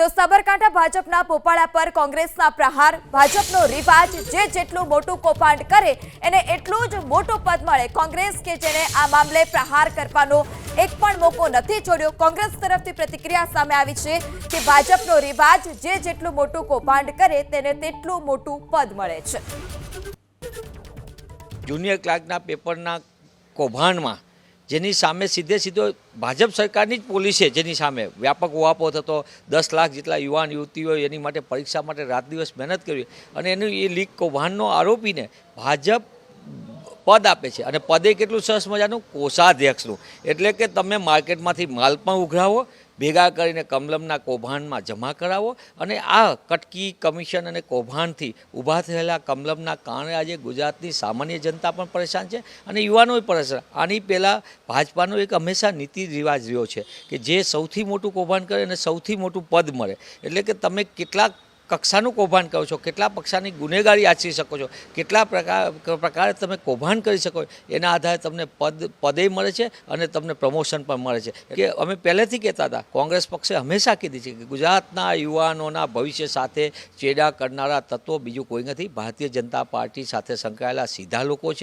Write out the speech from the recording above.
તો સાબરકાંઠા ભાજપના પોપાળા પર કોંગ્રેસના પ્રહાર, ભાજપનો રિવાજ જે જેટલું મોટું કૌભાંડ કરે એને એટલું જ મોટું પદ મળે। કોંગ્રેસ કે જેને આ મામલે પ્રહાર કરવાનો એક પણ મોકો નથી છોડ્યો। કોંગ્રેસ તરફથી પ્રતિક્રિયા સામે આવી છે કે ભાજપનો રિવાજ જે જેટલું મોટું કૌભાંડ કરે તેને તેટલું મોટું પદ મળે છે। જુનિયર ક્લાર્કના પેપરના કૌભાંડમાં જેની સામે સીધો ભાજપ સરકારની જ પોલીસ છે, જેની સામે વ્યાપક ઉહાપોહ થતો, 10 લાખ જેટલા યુવાન યુવતીઓ એની માટે પરીક્ષા માટે રાત દિવસ મહેનત કરવી અને એનું એ લીક કૌભાંડનો આરોપીને ભાજપ પદ આપે છે અને પદે કેટલું સરસ મજાનું કોષાધ્યક્ષનું, એટલે કે તમે માર્કેટમાંથી માલ પણ ઉઘરાવો, ભેગા કરીને કમલમના કૌભાંડમાં જમા કરાવો અને આ કટકી કમિશન અને કૌભાંડથી ઊભા થયેલા કમલમના કારણે આજે ગુજરાતની સામાન્ય જનતા પણ પરેશાન છે અને યુવાનોય પરેશાન। આની પહેલાં ભાજપાનો એક હંમેશા નીતિ રિવાજ રહ્યો છે કે જે સૌથી મોટું કૌભાંડ કરે અને સૌથી મોટું પદ મળે, એટલે કે તમે કેટલાક કક્ષાનું કૌભાંડ કરો છો, કેટલા પક્ષાની ગુનેગારી આચરી શકો છો, કેટલા પ્રકારે તમે કૌભાંડ કરી શકો, એના આધારે તમને પદે મળે છે અને તમને પ્રમોશન પણ મળે છે। કે અમે પહેલેથી કહેતા હતા, કોંગ્રેસ પક્ષે હંમેશા કીધી છે કે ગુજરાતના યુવાનોના ભવિષ્ય સાથે ચેડા કરનારા તત્વો બીજું કોઈ નથી, ભારતીય જનતા પાર્ટી સાથે સંકળાયેલા સીધા લોકો છે।